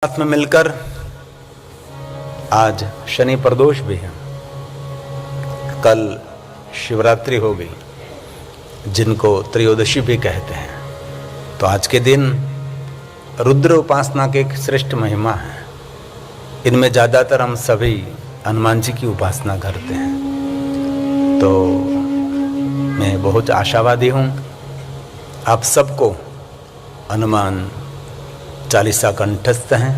साथ में मिलकर आज शनि प्रदोष भी है। कल शिवरात्रि हो गई, जिनको त्रयोदशी भी कहते हैं। तो आज के दिन रुद्र उपासना के एक श्रेष्ठ महिमा है। इनमें ज़्यादातर हम सभी हनुमान जी की उपासना करते हैं। तो मैं बहुत आशावादी हूँ आप सबको हनुमान चालीसा कंठस्थ हैं,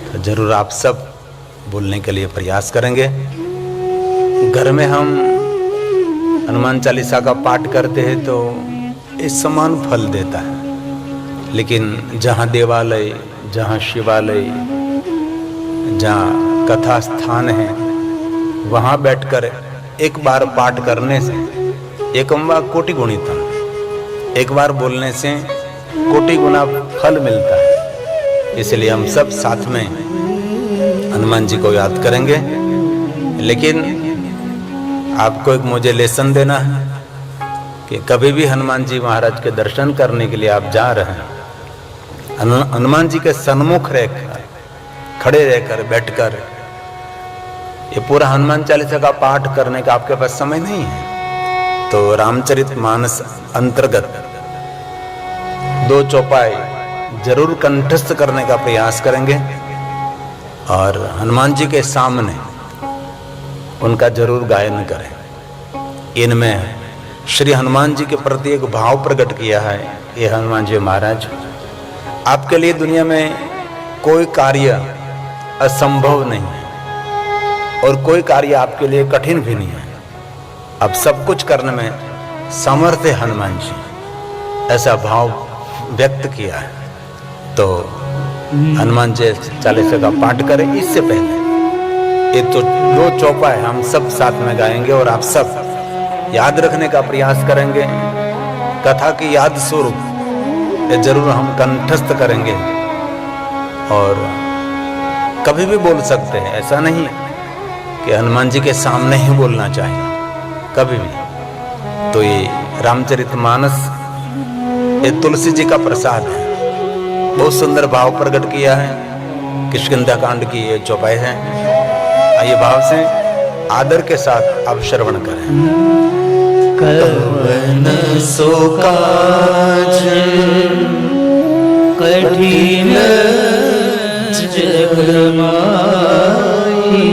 तो जरूर आप सब बोलने के लिए प्रयास करेंगे। घर में हम हनुमान चालीसा का पाठ करते हैं तो इस समान फल देता है, लेकिन जहाँ देवालय, जहाँ शिवालय, जहाँ कथा स्थान है, वहाँ बैठकर एक बार पाठ करने से एकम वा कोटि गुणितम, एक बार बोलने से कोटि गुना फल मिलता है। इसलिए हम सब साथ में हनुमान जी को याद करेंगे। लेकिन आपको एक मुझे लेसन देना है कि कभी भी हनुमान जी महाराज के दर्शन करने के लिए आप जा रहे हैं, हनुमान जी के सन्मुख रहकर, खड़े रहकर, बैठकर ये पूरा हनुमान चालीसा का पाठ करने का आपके पास समय नहीं है, तो रामचरितमानस अंतर्गत 2 चौपाई जरूर कंठस्थ करने का प्रयास करेंगे और हनुमान जी के सामने उनका जरूर गायन करें। इनमें श्री हनुमान जी के प्रति एक भाव प्रकट किया है। ये हनुमान जी महाराज, आपके लिए दुनिया में कोई कार्य असंभव नहीं है और कोई कार्य आपके लिए कठिन भी नहीं है। अब सब कुछ करने में समर्थ है हनुमान जी, ऐसा भाव व्यक्त किया है। तो हनुमान जी चालीसा का पाठ करें। इससे पहले ये तो 2 चौपाई हम सब साथ में गाएंगे और आप सब याद रखने का प्रयास करेंगे। कथा की याद स्वरूप ये जरूर हम कंठस्थ करेंगे और कभी भी बोल सकते हैं। ऐसा नहीं कि हनुमान जी के सामने ही बोलना चाहिए, कभी भी। तो ये रामचरितमानस ये तुलसी जी का प्रसाद है, बहुत सुंदर भाव प्रकट किया है। किष्किंधा कांड की ये चौपाई है। आइए भाव से आदर के साथ आप श्रवण करें। कवन सो काज कठिन जग माही।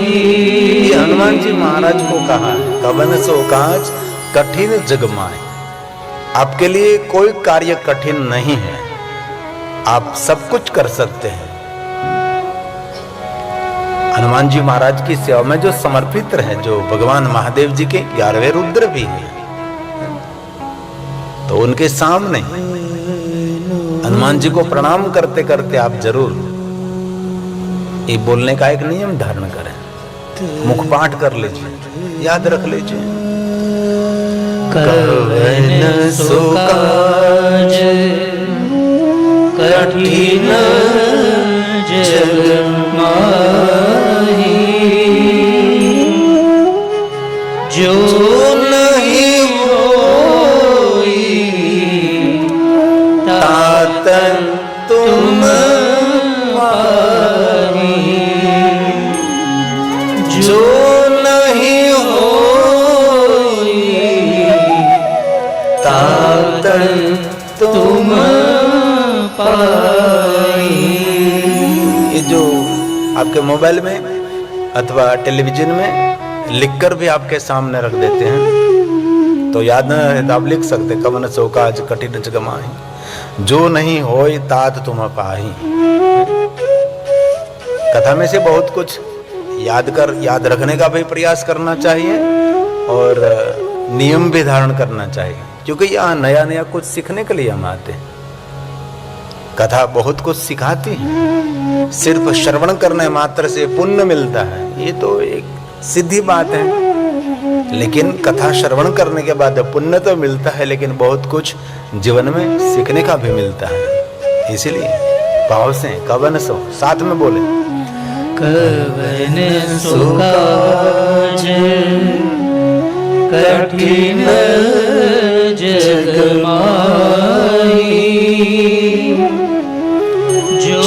ये हनुमान जी महाराज को कहा है, कवन सो काज कठिन जग माही। आपके लिए कोई कार्य कठिन नहीं है, आप सब कुछ कर सकते हैं। हनुमान जी महाराज की सेवा में जो समर्पित रहे, जो भगवान महादेव जी के 11वें रुद्र भी हैं, तो उनके सामने हनुमान जी को प्रणाम करते करते आप जरूर ये बोलने का एक नियम धारण करें, मुखपाठ कर लीजिए, याद रख लीजिए। कवन सो काज कठिन जग माही। जो नहीं होई तातन तुम पाही। जो नहीं होई तातन तुम पाई। ये जो आपके मोबाइल में अथवा टेलीविजन में लिखकर भी आपके सामने रख देते हैं, तो याद न रहे तो आप लिख सकते, कवन सो काज कठिन जग माही, जो नहीं होय तात तुम पाही। कथा में से बहुत कुछ याद रखने का भी प्रयास करना चाहिए और नियम भी धारण करना चाहिए, क्योंकि यहाँ नया नया कुछ सीखने के लिए हम आते हैं। कथा बहुत कुछ सिखाती है, सिर्फ श्रवण करने मात्र से पुण्य मिलता है, ये तो एक सीधी बात है। लेकिन कथा श्रवण करने के बाद पुण्य तो मिलता है, लेकिन बहुत कुछ जीवन में सीखने का भी मिलता है। इसीलिए भाव से कवन सो साथ में बोले। कवन सो काज कठिन जग माही। जो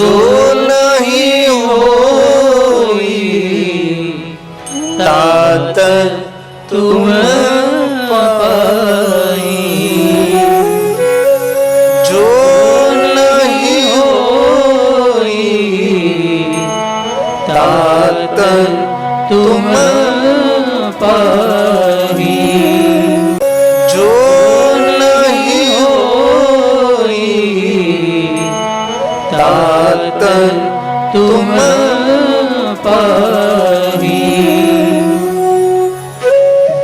तात तुम पाही। जो नहीं होई तात तुम पाही।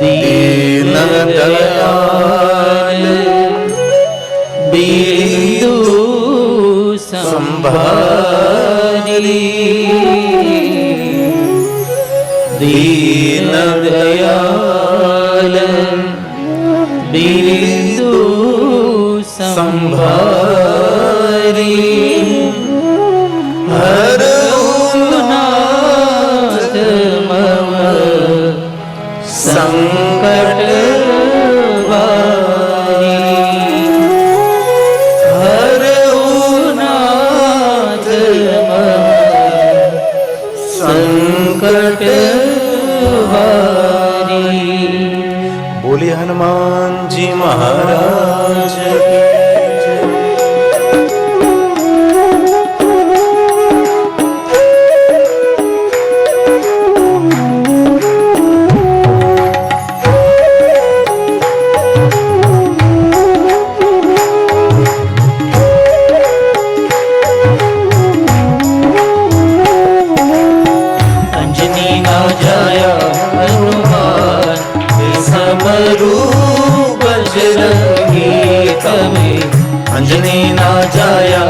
दीन दयाल बिंदु संभारी। दीन दयाल बिंदु संभारी। हर नाथ मम संकट वारी। हर नाथ मम संकट वारी। बोलिए हनुमान जी महाराज की जय। अंजनी ना जाया हनुमान समरू बजरंगी तमे। अंजनी ना जाया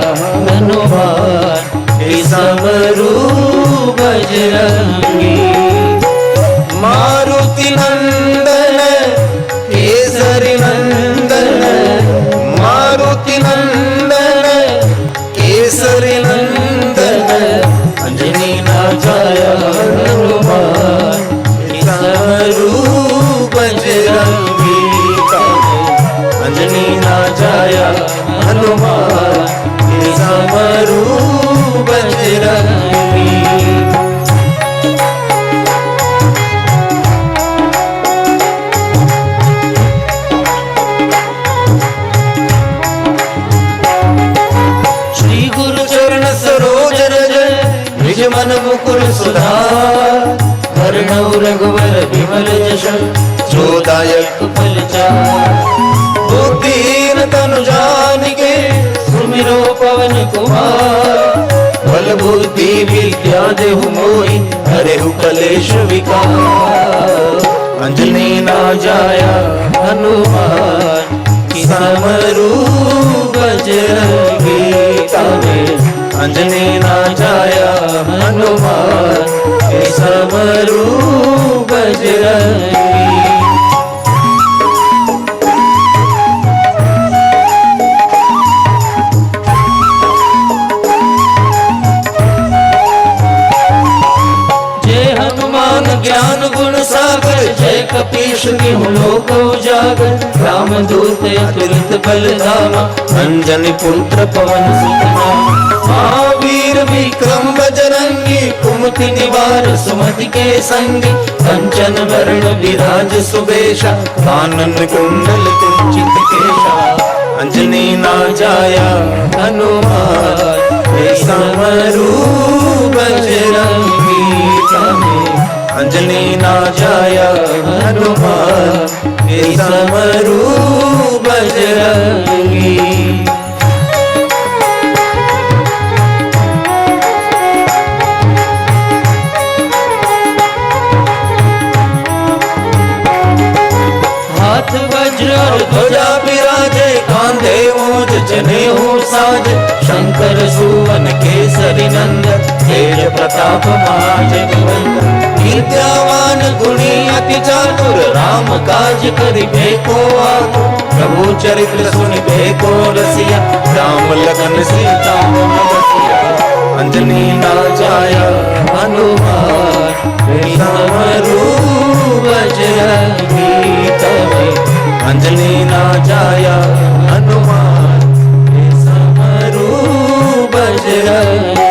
हनुमान समरू बजरंगी। मारुति नंदन केसरी नंदन। मारुति नंदन केसरी नंदन। अंजनी ना जाया हनुमान समरू बजरंगी तमे। अंजनी ना जाया हनुमान समरू बजरंगी। श्री गुरु चरण सरोज रज निज मन मुकुर सुधार। वरणौ रघुवर विमल जश जोदायक फल चार। बुद्धिहीन तनु जानिके सुमिरो पवन कुमार। बल बुद्धि विद्या देहु मोहि हरेहु कलेश विकार। अंजनी ना जाया हनुमान समरू बजरंगी तमे। अंजनी ना जाया हनुमान समरू बजरंगी। जय हनुमान ज्ञान गुण सागर। जय कपीश तिहु लोक उजागर। रामदूत अतुलित बल धामा। अंजनी पुत्र पवन सुत नामा। महावीर विक्रम बजरंगी कुमति निवार सुमति के संगी। कंचन वरण विराज सुबेशा। कानन कुंडल कुंचित केशा। अंजनी ना जाया हनुमान समरू बजरंगी तमे। अंजनी ना जाया हनुमान समरू बजरंगी। हाथ वज्र और ध्वजा विराजे। कांधे ऊंच जनेऊ साजे। शंकर सुवन केसरी नंदन। तेज प्रताप महाजगवंदन। विद्यावान गुणी अति चातुर। राम काज करिबे को आतुर। प्रभु चरित्र सुनिबे को रसिया। राम लगन सीता मन बसिया। अंजनी ना जाया हनुमान समरू बजरंगी तमे। अंजनी ना जाया हनुमान समरू बजरंगी।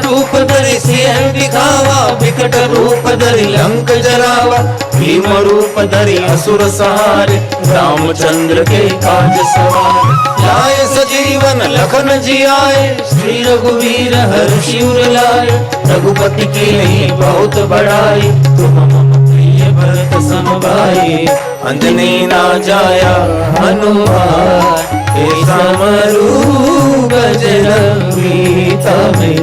रूप धरि सिंह दिखावा। विकट रूप धरि लंक जरावा। भीम रूप धरि असुर सहारे रामचंद्र के काज सवार लाए सजीवन लखन जियाए श्री रघुवीर हर्षि उर लाए रघुपति की नहीं बहुत बड़ाई तुम मम प्रिय भरत सम भाई अंजनी ना जाया हनुमान हे समरू बजरंगी तमे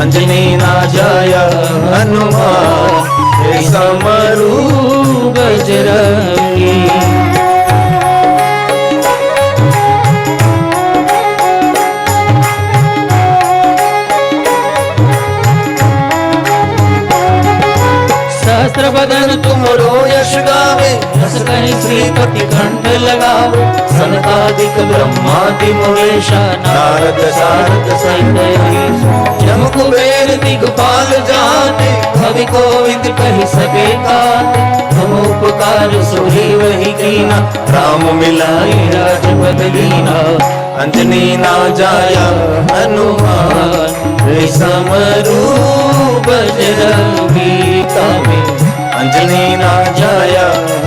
अंजनी ना जाया हनुमान हे समरू बजरंगी सहस्त्र बदन तुमरो यश गावे यश कहीं श्रीपति कंठ लगावे सनकादिक ब्रह्मादि मुनीषा नारद सारद सहित यम कुबेर दिगपाल जाते कवि कोविद कहि सके काते तुम उपकार सुही वही कीना राम मिलाई राजपद लीना अंजनी ना जाया हनुमान हे समरू बजरंगी तमे अंजनी ना जाया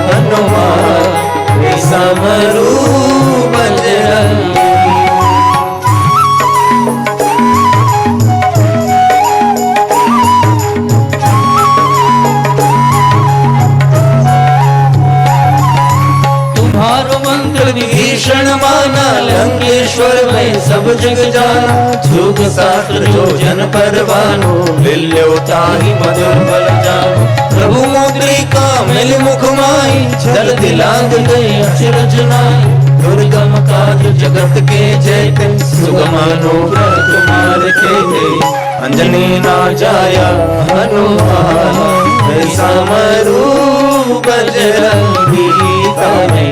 हनुमान हे समरू बजरंगी तुम्हारो मंत्र विभीषण माना लंकेश्वर में सब जग जाना जुग शास्त्र जो जन परवानो बिल्योताहि मधुर बल जानो प्रभु मुद्रिका मिल मुख माई जल दिलांग गए अचरज नाई दुर्गम काज जगत के जेते सुगम अनुग्रह तुम्हारे के अंजनी ना जाया हनुमान हे समरू बजरंगी तमे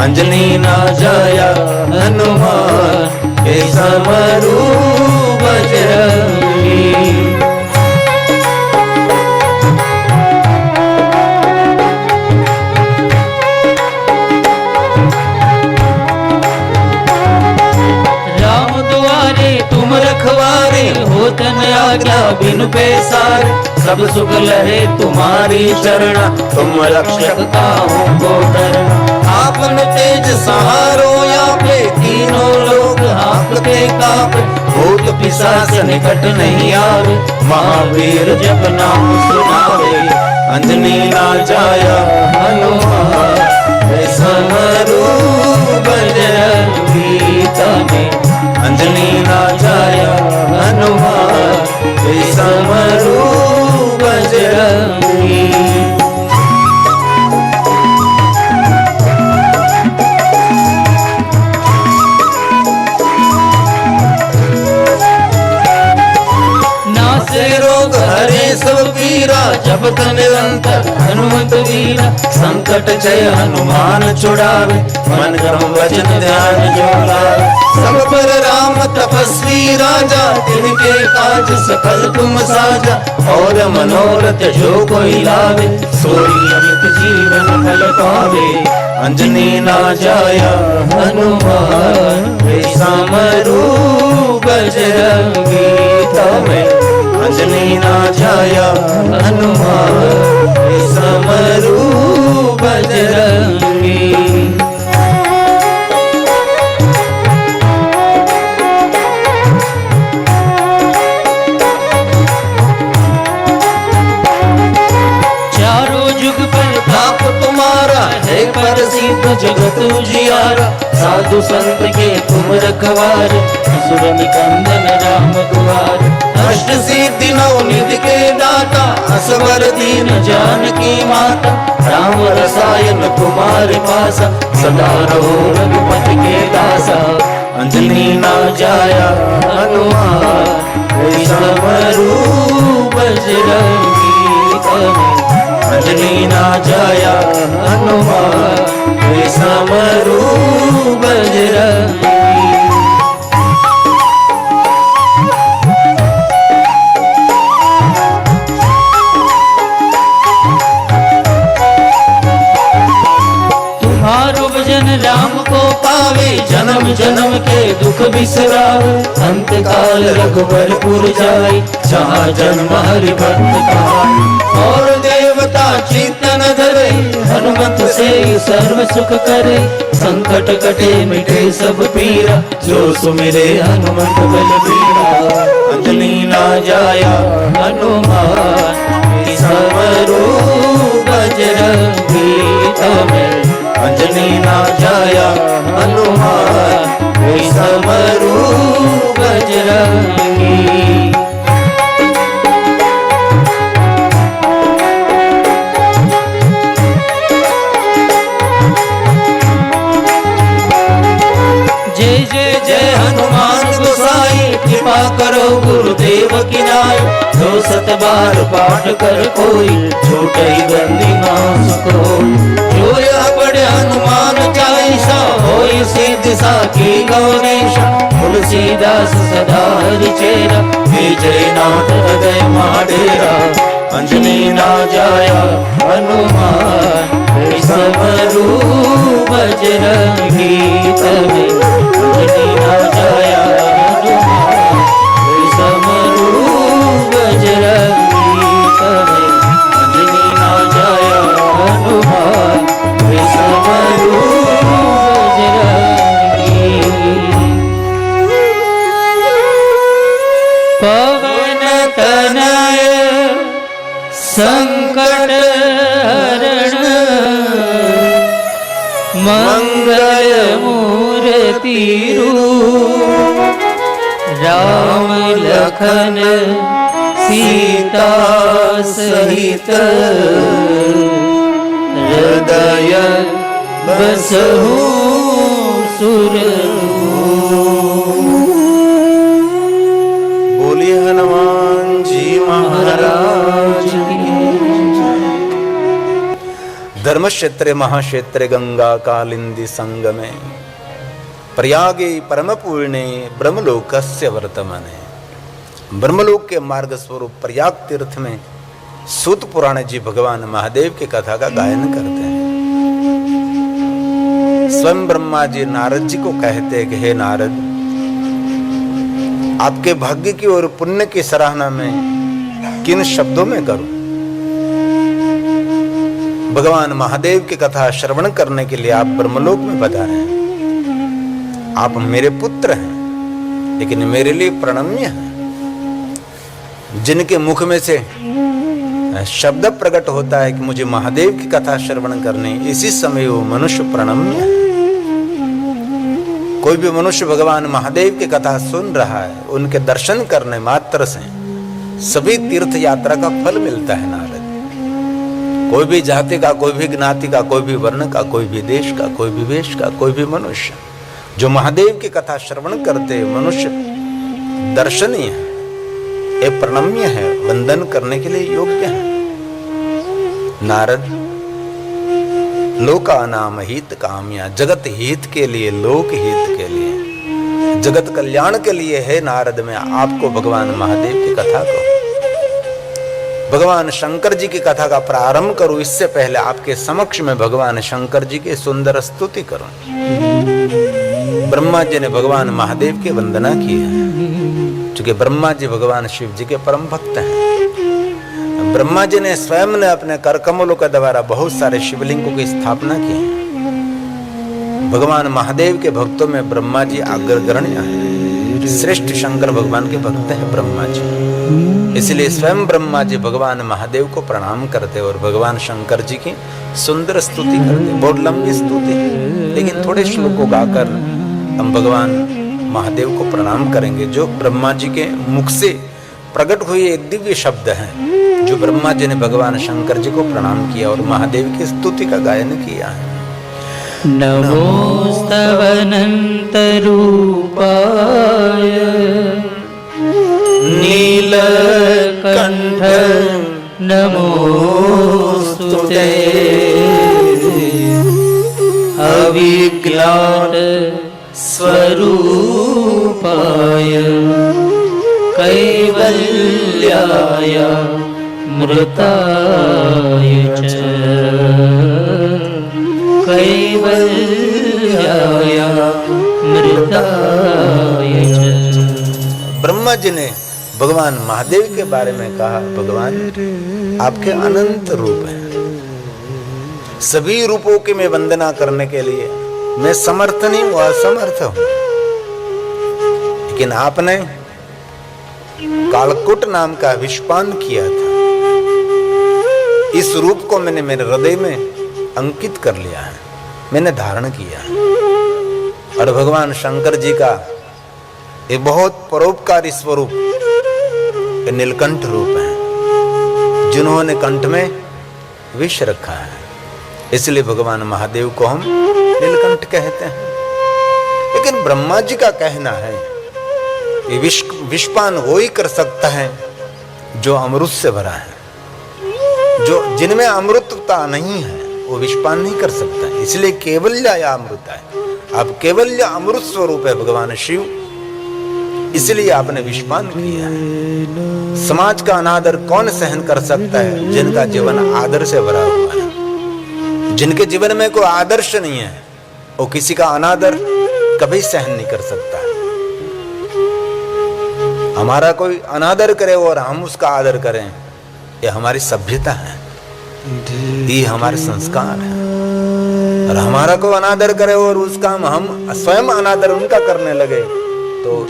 अंजनी ना जाया हनुमान हे समरू बजरंगी राम दुआरे तुम रखवारे होत न आज्ञा बिन पैसार सब सुख लहे तुम्हारी चरणा तुम रक्षक ताहू को डरना आपन तेज सहारो यापे तीनों लोग हाँकते कापे भूत पिशाच निकट नहीं आवे महावीर जब नाम सुनावे अंजनी ना जाया हनुमान हे समरू बजरंगी तमे अंजनी ना जाया हनुमान हे समरू बजरंगी नासे रोग हरे सब पीरा जपत निरंतर हनुमत वीरा संकट जय हनुमान छुड़ावे मन क्रम वचन ध्यान जो लावे सब पर राम तपस्वी राजा तिनके काज सकल तुम साजा और मनोरथ जो कोई लावे सोई अमित जीवन फल पावे अंजनी ना जाया हनुमान हे समरू बजरंगी तमे अंजनी ना जाया हनुमान हे समरू बजरंगी चारों जुग पर ताप तुम्हारा है प्रसिद्ध जगत उजियारा साधु संत के तुम रखवार असुर निकंदन राम दुआर अष्ट सिद्धि नौ निधि के दाता असवर दीन जानकी माता राम रसायन तुम्हारे पासा सदा रहो रघुपति के दासा अंजनी ना जाया हनुमान हे समरू बजरंगी तमे अंजनी ना जाया हनुमान हे समरू बजरंगी तुम्हारो भजन राम को पावे जन्म जन्म के दुख बिसरावे अंत काल रघुबरपुर जाए जहाँ जन्म हरि भक्त कहाए और देवता चित्तन धरे सर्व सुख करे, संकट कटे मिटे सब पीरा, जो सुमिरे हनुमत बलबीरा। अंजनी ना जाया हनुमान, समरू बजरंगी तमें। अंजनी ना जाया हनुमान, समरू बजरंगी। जय जय जय हनुमान गोसाई, कृपा करो गुरुदेव की नाई। जो सत बार पाठ कर कोई, छूटे बंदी नाम कोई। जो यह पढ़े हनुमान चालीसा, होई सिद्धि साखी गौरीशा। तुलसीदास सदा हरिचेरा, विजय नाथ हृदय माडेरा। अंजनी ना जाया हनुमान, समरू बजरंगी तमें। अंजनी ना जाया हनुमान, समरू बजरंगी तमें। अंजनी ना जाया हनुमान, समरू बजरंगी। पवन तनय संकट हरण, मंगल मूर्ति रूप। राम लखन सीता सहित, हृदय बसहु सुररूप। बोलिए हनुमान जी महाराज की। धर्मक्षेत्रे महाक्षेत्रे गंगा कालिंदी संगमे, प्रयागे परम पूर्णे ब्रह्मलोकस्य वर्तमाने। ब्रह्मलोक के मार्ग स्वरूप प्रयाग तीर्थ में सूत पुराण जी भगवान महादेव की कथा का गायन करते हैं। स्वयं ब्रह्मा जी नारद जी को कहते हैं कि हे नारद, आपके भाग्य की और पुण्य की सराहना में किन शब्दों में करूं। भगवान महादेव की कथा श्रवण करने के लिए आप ब्रह्मलोक में पधारे हैं। आप मेरे पुत्र हैं, लेकिन मेरे लिए प्रणम्य हैं। जिनके मुख में से शब्द प्रकट होता है कि मुझे महादेव की कथा श्रवण करनी, इसी समय वो मनुष्य प्रणम्य है। कोई भी मनुष्य भगवान महादेव की कथा सुन रहा है, उनके दर्शन करने मात्र से सभी तीर्थ यात्रा का फल मिलता है। नारद, कोई भी जाति का, कोई भी ज्ञाति का, कोई भी वर्ण का, कोई भी देश का, कोई भी वेश का, कोई भी मनुष्य जो महादेव की कथा श्रवण करते मनुष्य दर्शनीय है, ये प्रणम्य है, वंदन करने के लिए योग्य है। नारद, लोका नाम हित काम्या, जगत हित के लिए, लोक हित के लिए, जगत कल्याण के लिए है नारद मैं आपको भगवान महादेव की कथा को, भगवान शंकर जी की कथा का प्रारंभ करूं, इससे पहले आपके समक्ष में भगवान शंकर जी की सुंदर स्तुति करूं। ब्रह्मा जी ने भगवान महादेव की वंदना की है, क्योंकि ब्रह्मा जी भगवान शिव जी के परम भक्त हैं। ब्रह्मा जी ने स्वयं ने अपने कर कमलों के द्वारा बहुत सारे शिवलिंगों की स्थापना की है। भगवान महादेव के भक्तों में ब्रह्मा जी अग्रगण्य हैं, श्रेष्ठ शंकर भगवान के भक्त हैं ब्रह्मा जी। इसलिए स्वयं ब्रह्मा जी भगवान महादेव को प्रणाम करते और भगवान शंकर जी की सुंदर स्तुति करते। बहुत लंबी स्तुति, लेकिन थोड़े श्लोकों गाकर हम भगवान महादेव को प्रणाम करेंगे। जो ब्रह्मा जी के मुख से प्रकट हुए एक दिव्य शब्द हैं, जो ब्रह्मा जी ने भगवान शंकर जी को प्रणाम किया और महादेव की स्तुति का गायन किया है। नमोस्तव अनंत रूपाय, नीलकंठ नमोस्तुते, अविग्लाट स्वरूपाय, कैवल्याय मृताय च, कैवल्याय मृताय च। ब्रह्मा जी ने भगवान महादेव के बारे में कहा, भगवान आपके अनंत रूप हैं, सभी रूपों की मैं वंदना करने के लिए मैं समर्थ नहीं हूं, असमर्थ हूं। लेकिन आपने कालकूट नाम का विषपान किया था, इस रूप को मैंने मेरे हृदय में अंकित कर लिया है, मैंने धारण किया है। और भगवान शंकर जी का ये बहुत परोपकारी स्वरूप नीलकंठ रूप है, जिन्होंने कंठ में विष रखा है, इसलिए भगवान महादेव को हम नीलकंठ कहते हैं। लेकिन ब्रह्मा जी का कहना है कि विषपान वो ही कर सकता है जो अमृत से भरा है, जो जिनमें अमृतता नहीं है वो विषपान नहीं कर सकता है। इसलिए केवल्य या अमृत है, अब केवल्य अमृत स्वरूप है भगवान शिव, इसलिए आपने विषपान किया है। समाज का अनादर कौन सहन कर सकता है? जिनका जीवन आदर से भरा हुआ है, जिनके जीवन में कोई आदर्श नहीं है, वो किसी का अनादर कभी सहन नहीं कर सकता। हमारा कोई अनादर करे और हम उसका आदर करें, ये हमारी सभ्यता है, ये हमारे संस्कार है। और हमारा कोई अनादर करे और उसका हम स्वयं अनादर उनका करने लगे, तो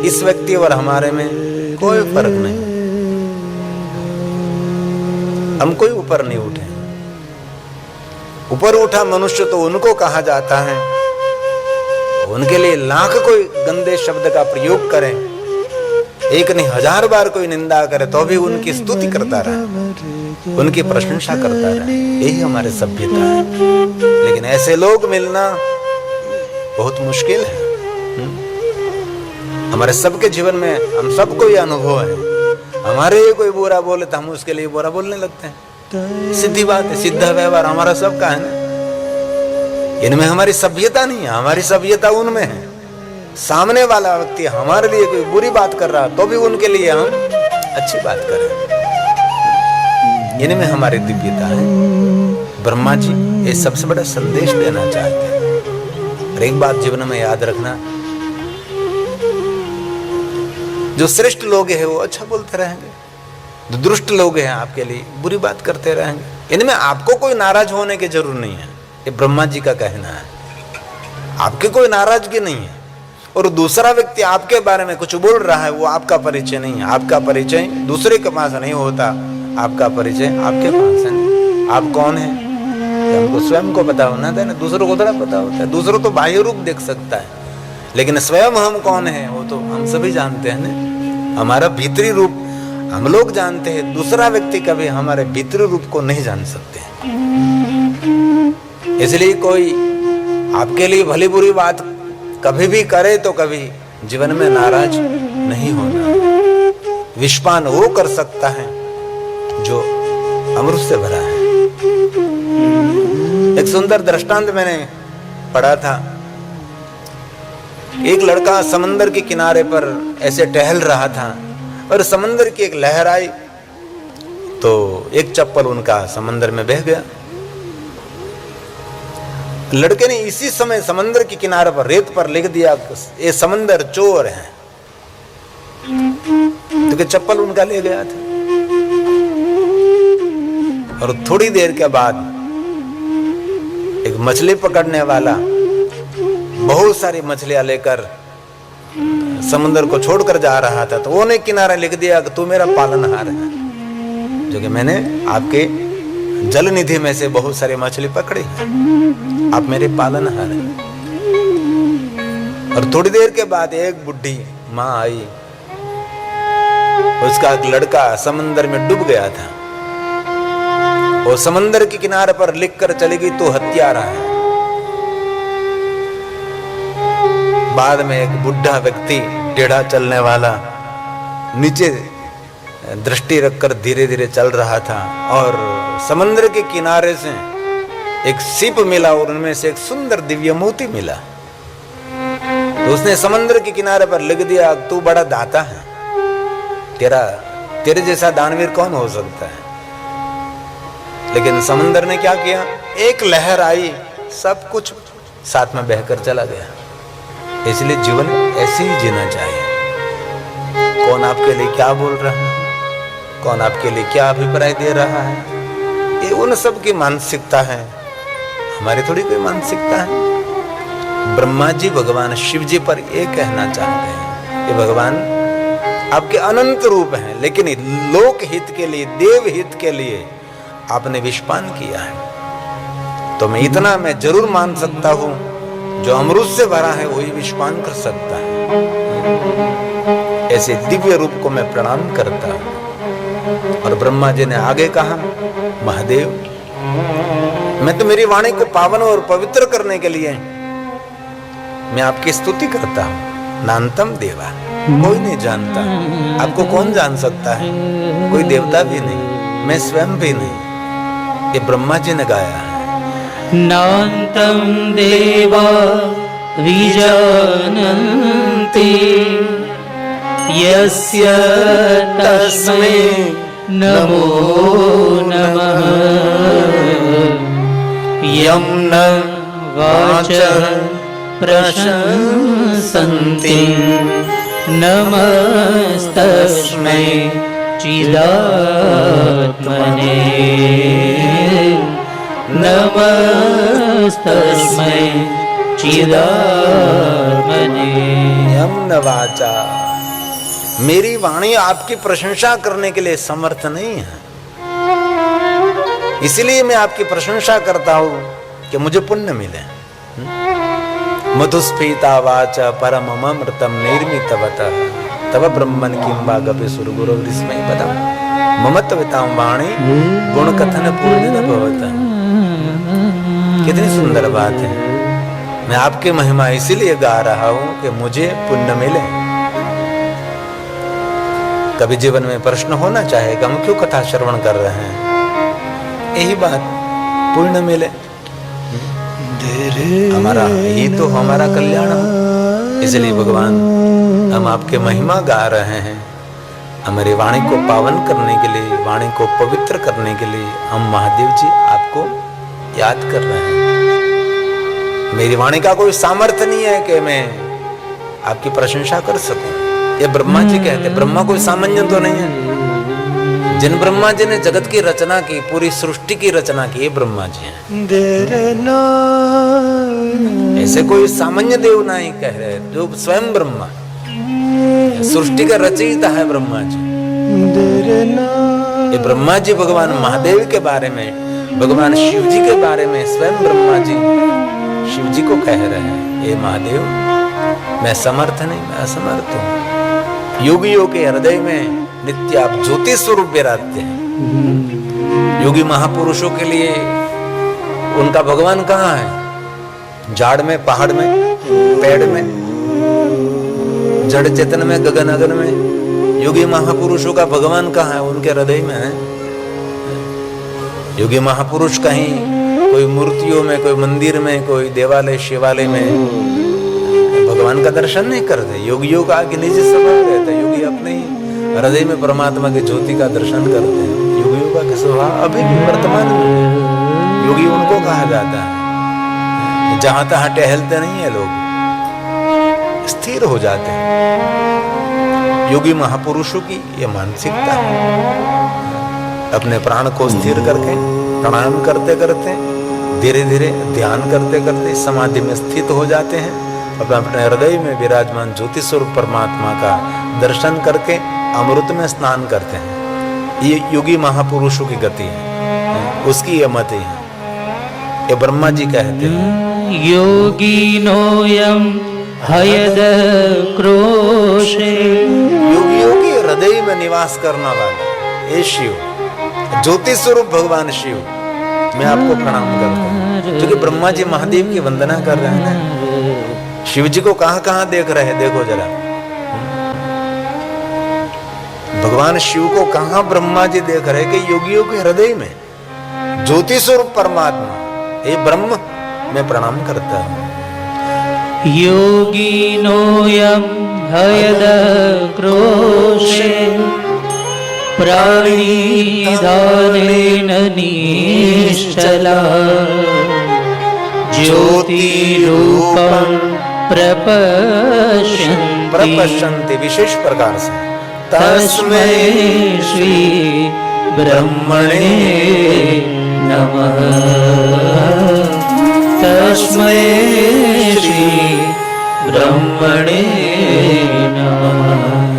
इस व्यक्ति और हमारे में कोई फर्क नहीं, हम कोई ऊपर नहीं उठे। ऊपर उठा मनुष्य तो उनको कहा जाता है, उनके लिए लाख कोई गंदे शब्द का प्रयोग करें, एक नहीं 1000 बार कोई निंदा करे तो भी उनकी स्तुति करता रहे, उनकी प्रशंसा करता रहे, यही हमारे सभ्यता है। लेकिन ऐसे लोग मिलना बहुत मुश्किल है। हमारे सबके जीवन में हम सबको ये अनुभव है, हमारे लिए कोई बुरा बोले तो हम उसके लिए बुरा बोलने लगते हैं। सीधी बात है, सीधा व्यवहार हमारा सबका है ना। इनमें हमारी सभ्यता नहीं है, हमारी सभ्यता उनमें है। सामने वाला व्यक्ति हमारे लिए कोई बुरी बात कर रहा तो भी उनके लिए हम अच्छी बात करें, इनमें हमारी दिव्यता है। ब्रह्मा जी ये सबसे बड़ा संदेश देना चाहते हैं। और एक बात जीवन में याद रखना, जो श्रेष्ठ लोग हैं वो अच्छा बोलते रहेंगे, जो दुष्ट लोग हैं आपके लिए बुरी बात करते रहेंगे। इनमें आपको कोई नाराज होने की जरूरत नहीं है, ये ब्रह्मा जी का कहना है। आपकी कोई नाराजगी नहीं है, और दूसरा व्यक्ति आपके बारे में कुछ बोल रहा है, वो आपका परिचय नहीं है। आपका परिचय दूसरे के पास नहीं होता, आपका परिचय आपके पास है। आप कौन है हमको स्वयं को पता होना था ना, दूसरों को थोड़ा पता होता है। दूसरों तो बाह्य रूप देख सकता है, लेकिन स्वयं हम कौन है वो तो हम सभी जानते हैं ना। हमारा भीतरी रूप हम लोग जानते हैं, दूसरा व्यक्ति कभी हमारे भीतरी रूप को नहीं जान सकते। इसलिए कोई आपके लिए भली बुरी बात कभी भी करे तो कभी जीवन में नाराज नहीं होना। विषपान वो कर सकता है जो अमृत से भरा है। एक सुंदर दृष्टांत मैंने पढ़ा था। एक लड़का समंदर के किनारे पर ऐसे टहल रहा था और समंदर की एक लहर आई तो एक चप्पल उनका समंदर में बह गया। लड़के ने इसी समय समंदर के किनारे पर रेत पर लिख दिया ये समंदर चोर है, तो चप्पल उनका ले गया था। और थोड़ी देर के बाद एक मछली पकड़ने वाला बहुत सारी मछलियां लेकर समुद्र को छोड़कर जा रहा था, तो वो ने किनारा लिख दिया कि तू मेरा पालनहार है, जो कि मैंने आपके जल निधि में से बहुत सारी मछली पकड़ी, आप मेरे पालनहार हैं। और थोड़ी देर के बाद एक बुढ़ी माँ आई, उसका एक लड़का समंदर में डूब गया था। वो समंदर के किनारे पर लिखकर चली गई तू हत्यारा है। बाद में एक बुढ़ा व्यक्ति टेढ़ा चलने वाला नीचे दृष्टि रखकर धीरे धीरे चल रहा था और समंदर के किनारे से एक सीप मिला और उनमें से एक सुंदर दिव्य मोती मिला। तो उसने समंदर के किनारे पर लिख दिया तू बड़ा दाता है, तेरे जैसा दानवीर कौन हो सकता है। लेकिन समंदर ने क्या किया, एक लहर आई, सब कुछ साथ में बहकर चला गया। इसलिए जीवन ऐसे ही जीना चाहिए। कौन आपके लिए क्या बोल रहा है, कौन आपके लिए क्या अभिप्राय दे रहा है, ये उन सब की मानसिकता है, हमारी थोड़ी कोई मानसिकता है। ब्रह्मा जी भगवान शिव जी पर ये कहना चाहते हैं कि भगवान आपके अनंत रूप हैं, लेकिन लोक हित के लिए, देव हित के लिए आपने विषपान किया है। तो मैं इतना मैं जरूर मान सकता हूं, जो अमृत से भरा है वही विषपान कर सकता है। ऐसे दिव्य रूप को मैं प्रणाम करता हूं। और ब्रह्मा जी ने आगे कहा, महादेव, मैं तो मेरी वाणी को पावन और पवित्र करने के लिए मैं आपकी स्तुति करता हूं। नान्तम देवा, कोई नहीं जानता, आपको कौन जान सकता है? कोई देवता भी नहीं, मैं स्वयं भी नहीं। ये ब्रह्मा जी ने गाया है। नान्तं देवा विजानन्ति यस्य तस्मै नमो नमः। यं न वाचः प्रशंसन्ति नमस्तस्मै चिदात्मने। नमस्तस्मै चिदात्मने। यं न वाचा, मेरी वाणी आपकी प्रशंसा करने के लिए समर्थ नहीं है, इसलिए मैं आपकी प्रशंसा करता हूं कि मुझे पुण्य मिले। मधुस्फीता वाचा परममृतम निर्मितवतः तव ब्रह्मन किंबा गपि सुरगुरु विस्मय पदम ममत्वतां वाणी गुण कथन पूर्ण न भवता। कितनी सुंदर बात है। मैं आपकी महिमा इसीलिए गा रहा हूं कि मुझे पुण्य मिले। कभी जीवन में प्रश्न होना चाहेगा, हम क्यों कथा श्रवण कर रहे हैं? यही बात, पुण्य मिले, हमारा ही तो हमारा कल्याण हो। इसलिए भगवान, हम आपके महिमा गा रहे हैं। हमारी वाणी को पावन करने के लिए, वाणी को पवित्र करने के लिए हम महादेव जी आपको याद कर रहे हैं। मेरी वाणी का कोई सामर्थ्य नहीं है कि मैं आपकी प्रशंसा कर सकूं। ये ब्रह्मा जी कहते, ब्रह्मा कोई सामान्य तो नहीं है। जिन ब्रह्मा जी ने जगत की रचना की, पूरी सृष्टि की रचना की, ये ब्रह्मा जी हैं। ऐसे कोई सामान्य देव नहीं कह रहे, जो स्वयं ब्रह्मा, सृष्टि का रचयिता है ब्रह्मा जी। ये ब्रह्मा जी भगवान महादेव के बारे में, भगवान शिव जी के बारे में स्वयं ब्रह्मा जी शिव जी को कह रहे हैं, हे महादेव, मैं समर्थ नहीं, मैं असमर्थ हूं। योगियों के हृदय में नित्य आप ज्योति स्वरूप विराजते हैं। योगी महापुरुषों के लिए उनका भगवान कहाँ है? झाड़ में, पहाड़ में, पेड़ में, जड़ चेतन में, गगन अगन में। योगी महापुरुषों का भगवान कहाँ है? उनके हृदय में है। योगी महापुरुष कहीं कोई मूर्तियों में, कोई मंदिर में, कोई देवालय शिवालय में भगवान का दर्शन नहीं करते। योगियों का आगे निजी स्वभाव रहता है। योगी अपने ही हृदय में परमात्मा के ज्योति का दर्शन करते हैं। योगियों का स्वभाव अभी भी वर्तमान में योगी उनको कहा जाता है। जहां तहां टहलते नहीं है लोग, स्थिर हो जाते हैं। योगी महापुरुषों की ये मानसिकता है। अपने प्राण को स्थिर करके प्राणायाम करते करते, धीरे धीरे ध्यान करते करते समाधि में स्थित हो जाते हैं। अपने हृदय में विराजमान ज्योति स्वरूप परमात्मा का दर्शन करके अमृत में स्नान करते हैं। ये योगी महापुरुषों की गति है, उसकी ये मति है। ये ब्रह्मा जी कहते हैं, योगिनो यम हयद क्रोशे। योगियों के हृदय में निवास करना वाला ये शिव, ज्योति स्वरूप भगवान शिव, मैं आपको प्रणाम करता हूँ। क्योंकि ब्रह्मा जी महादेव की वंदना कर रहे हैं ना। शिव जी को कहां कहां देख रहे हैं, देखो जरा। भगवान शिव को कहां ब्रह्मा जी देख रहे हैं कि योगियों के हृदय में ज्योति स्वरूप परमात्मा, ये ब्रह्म, मैं प्रणाम करता हूं। योगिनो यम हयद क्रोशे प्राणिधानेन निश्चला ज्योतिरूपं प्रपश्यन्ति विशेष प्रकार से। तस्मै श्री ब्रह्मणे नमः। तस्मै श्री ब्रह्मणे नमः।